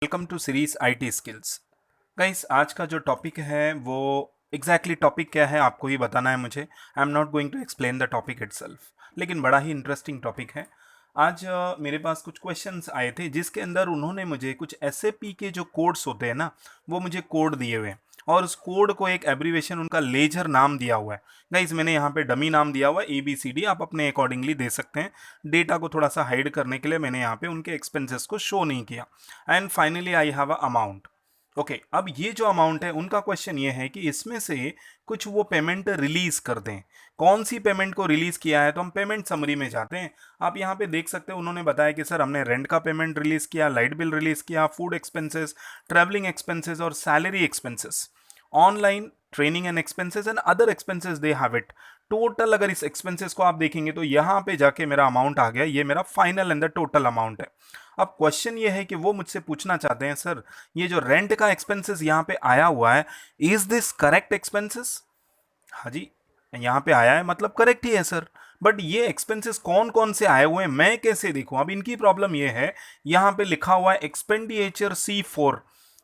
Welcome to series IT skills. Guys, आज का जो टॉपिक है वो एग्जैक्टली टॉपिक क्या है आपको ही बताना है मुझे। I am not going to explain the topic itself, लेकिन बड़ा ही इंटरेस्टिंग टॉपिक है। आज मेरे पास कुछ क्वेश्चंस आए थे जिसके अंदर उन्होंने मुझे कुछ एसएपी के जो कोड्स होते हैं ना, वो मुझे कोड दिए हुए हैं और उस कोड को एक एब्रीवेशन उनका लेजर नाम दिया हुआ है। गाइस, मैंने यहाँ पे डमी नाम दिया हुआ है ABCD, आप अपने अकॉर्डिंगली दे सकते हैं। डेटा को थोड़ा सा हाइड करने के लिए मैंने यहाँ पे उनके एक्सपेंसेस को शो नहीं किया। And finally I have a amount. Okay, अब ये जो अमाउंट है उनका क्वेश्चन ये है कि इसमें से कुछ वो पेमेंट रिलीज कर दें। कौन सी पेमेंट को रिलीज किया है, तो हम पेमेंट समरी में जाते हैं। आप यहाँ पे देख सकते हैं उन्होंने बताया कि सर हमने रेंट का पेमेंट रिलीज किया, लाइट बिल रिलीज किया, फूड एक्सपेंसेस, ट्रैवलिंग एक्सपेंसेस और salary expenses, online training and expenses and other expenses they have it. Total अगर इस एक्सपेंसेस को आप देखेंगे तो यहाँ पे जाके मेरा अमाउंट आ गया, ये मेरा final and the total amount है। अब क्वेश्चन ये है कि वो मुझसे पूछना चाहते हैं, सर ये जो रेंट का एक्सपेंसेस यहाँ पे आया हुआ है, इज दिस करेक्ट एक्सपेंसेस? हाँ जी, यहाँ पे आया है मतलब करेक्ट ही है सर, बट ये एक्सपेंसेस कौन कौन से आए हुए हैं मैं कैसे देखूं? अब इनकी प्रॉब्लम ये है, यहाँ पे लिखा हुआ है एक्सपेंडिचर C4।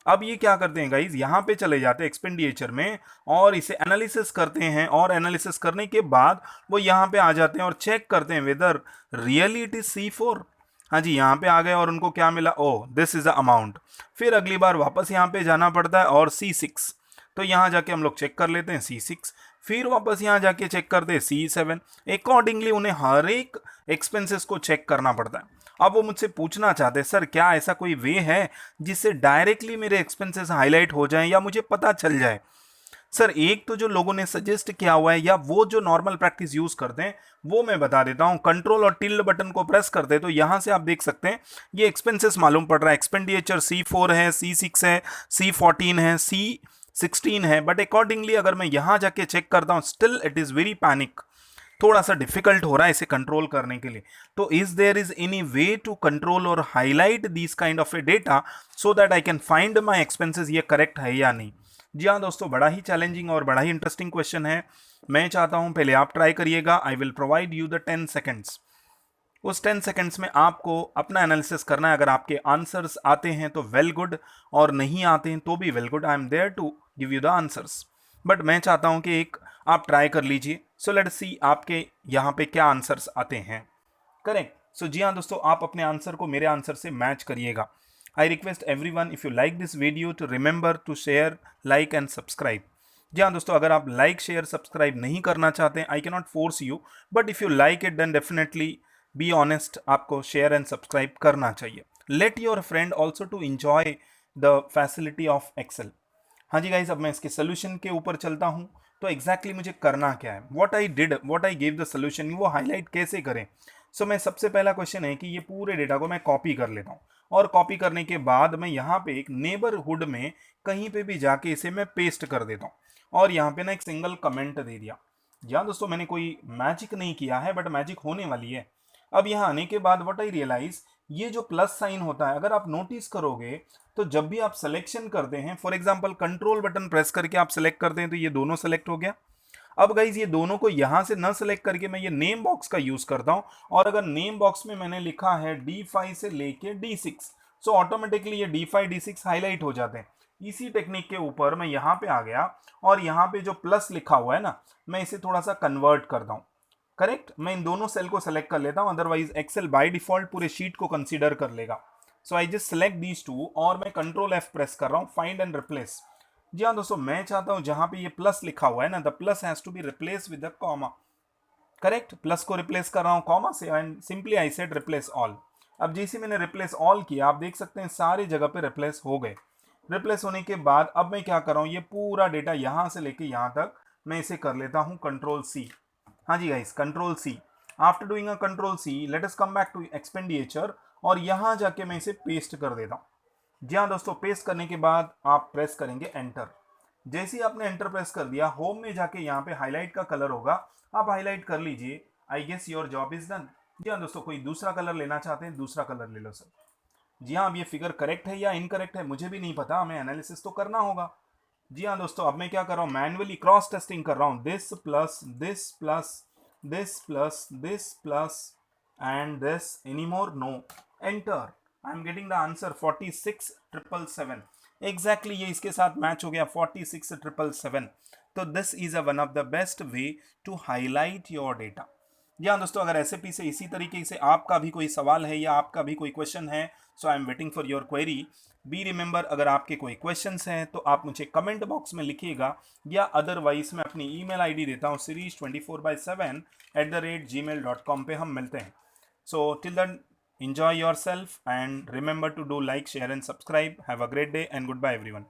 अब ये क्या करते हैं गाइज, यहाँ पे चले जाते हैं एक्सपेंडिचर में और इसे एनालिसिस करते हैं, और एनालिसिस करने के बाद वो यहाँ पे आ जाते हैं और चेक करते हैं weather really it is C4। हाँ जी, यहाँ पे आ गए और उनको क्या मिला, ओ दिस इज द अमाउंट। फिर अगली बार वापस यहाँ पे जाना पड़ता है और C6, तो यहाँ जाके हम लोग चेक कर लेते हैं C6, फिर वापस यहाँ जाके चेक करते हैं C7। अकॉर्डिंगली उन्हें हर एक एक्सपेंसेस को चेक करना पड़ता है। अब वो मुझसे पूछना चाहते हैं, सर क्या ऐसा कोई वे है जिससे डायरेक्टली मेरे एक्सपेंसेस हाईलाइट हो जाएं या मुझे पता चल जाए? सर एक तो जो लोगों ने सजेस्ट किया हुआ है या वो जो नॉर्मल प्रैक्टिस यूज करते हैं वो मैं बता देता हूं। कंट्रोल और टिल्ड बटन को प्रेस करते हैं तो यहां से आप देख सकते हैं ये एक्सपेंसेस मालूम पड़ रहा है। एक्सपेंडिचर C4 है, C6 है, C14 है, C16 है, बट अकॉर्डिंगली अगर मैं यहां जाके चेक करता हूं still it is very panic, थोड़ा सा डिफिकल्ट हो रहा है इसे कंट्रोल करने के लिए। तो is there is any way to control or highlight this kind of a data so that I can find my expenses, ये करेक्ट है या नहीं? जी हाँ दोस्तों, बड़ा ही चैलेंजिंग और बड़ा ही इंटरेस्टिंग क्वेश्चन है। मैं चाहता हूं पहले आप ट्राई करिएगा। I will provide you the 10 seconds. उस 10 सेकेंड्स में आपको अपना एनालिसिस करना है। अगर आपके आंसर्स आते हैं तो वेल गुड, और नहीं आते हैं तो भी well good. I am there to give you the answers, but मैं चाहता हूं कि एक आप ट्राई कर लीजिए। सो लेट्स सी आपके यहाँ पे क्या आंसर्स आते हैं। करेक्ट। सो जी हाँ दोस्तों, आप अपने आंसर को मेरे आंसर से मैच करिएगा। I request everyone, if you like this video to remember to share, like and subscribe. जी हाँ दोस्तों, अगर आप लाइक शेयर सब्सक्राइब नहीं करना चाहते, I can not force you, but if you like it then definitely be honest, आपको share and subscribe करना चाहिए। Let your friend also to enjoy the facility of Excel. हाँ जी गाइज, अब मैं इसके सोल्यूशन के ऊपर चलता हूँ। तो एग्जैक्टली मुझे करना क्या है, what I did, what I give the solution, वो हाईलाइट कैसे करें? सो मैं सबसे पहला क्वेश्चन है कि ये पूरे डेटा को मैं कॉपी कर लेता हूँ, और कॉपी करने के बाद मैं यहाँ पे एक नेबरहुड में कहीं पे भी जाके इसे मैं पेस्ट कर देता हूँ, और यहाँ पे ना एक सिंगल कमेंट दे दिया। यहाँ दोस्तों मैंने कोई मैजिक नहीं किया है, बट मैजिक होने वाली है। अब यहाँ आने के बाद व्हाट आई रियलाइज, ये जो प्लस साइन होता है, अगर आप नोटिस करोगे तो जब भी आप सिलेक्शन करते हैं, for example control button press करके आप सिलेक्ट करते हैं तो ये दोनों सेलेक्ट हो गया। अब गाइज ये दोनों को यहां से न सिलेक्ट करके मैं ये नेम बॉक्स का यूज करता हूं, और अगर नेम बॉक्स में मैंने लिखा है D5 से लेके D6, सो ऑटोमेटिकली ये D5 D6 हाईलाइट हो जाते हैं। इसी टेक्निक के ऊपर मैं यहाँ पे आ गया, और यहाँ पे जो प्लस लिखा हुआ है ना, मैं इसे थोड़ा सा कन्वर्ट करता हूँ। करेक्ट, मैं इन दोनों सेल को सेलेक्ट कर लेता हूं, अदरवाइज एक्सेल बाय डिफॉल्ट पूरे शीट को कंसीडर कर लेगा। So I just select these two, और मैं कंट्रोल F प्रेस कर रहा हूं, फाइंड एंड रिप्लेस। जी हाँ दोस्तों, मैं चाहता हूं जहां पे ये प्लस लिखा हुआ है ना, the plus has to be replace with the comma. Correct, plus को रिप्लेस कर रहा हूं कॉमा से, and simply I said replace all. अब जैसे मैंने रिप्लेस ऑल किया, आप देख सकते हैं सारी जगह पे रिप्लेस हो गए। रिप्लेस होने के बाद अब मैं क्या कर रहा हूं, ये पूरा डेटा यहां से लेके यहां तक मैं इसे कर लेता हूं कंट्रोल C। हाँ जी guys, control C। After doing a control C, let us come back to expenditure, और यहां जाके मैं इसे पेस्ट कर देता हूं। जी हाँ दोस्तों, पेस्ट करने के बाद आप प्रेस करेंगे एंटर। जैसे ही आपने एंटर प्रेस कर दिया, होम में जाके यहाँ पे हाईलाइट का कलर होगा, आप हाईलाइट कर लीजिए। I guess your job is done. जी हाँ दोस्तों, कोई दूसरा कलर लेना चाहते हैं, दूसरा कलर ले लो सर। जी हाँ, अब ये फिगर करेक्ट है या इनकरेक्ट है मुझे भी नहीं पता, हमें एनालिसिस तो करना होगा। जी हाँ दोस्तों, अब मैं क्या कर रहा हूँ, मैन्युअली क्रॉस टेस्टिंग कर रहा हूँ। This plus this plus this plus this plus and this, any more, no, enter. I am getting the answer 46,777। Exactly ये इसके साथ मैच हो गया 46,777। तो this is a one of the best way to highlight your data. जी हाँ दोस्तों, अगर एसएपी से इसी तरीके से आपका भी कोई सवाल है या आपका भी कोई क्वेश्चन है, so I am waiting for your query. Be remember, अगर आपके कोई क्वेश्चंस हैं तो आप मुझे कमेंट बॉक्स में लिखिएगा, या अदरवाइज मैं अपनी ईमेल आईडी देता हूँ series24/7@gmail.com पे हम मिलते हैं। So till then, enjoy yourself and remember to do like, share and subscribe. Have a great day and goodbye everyone.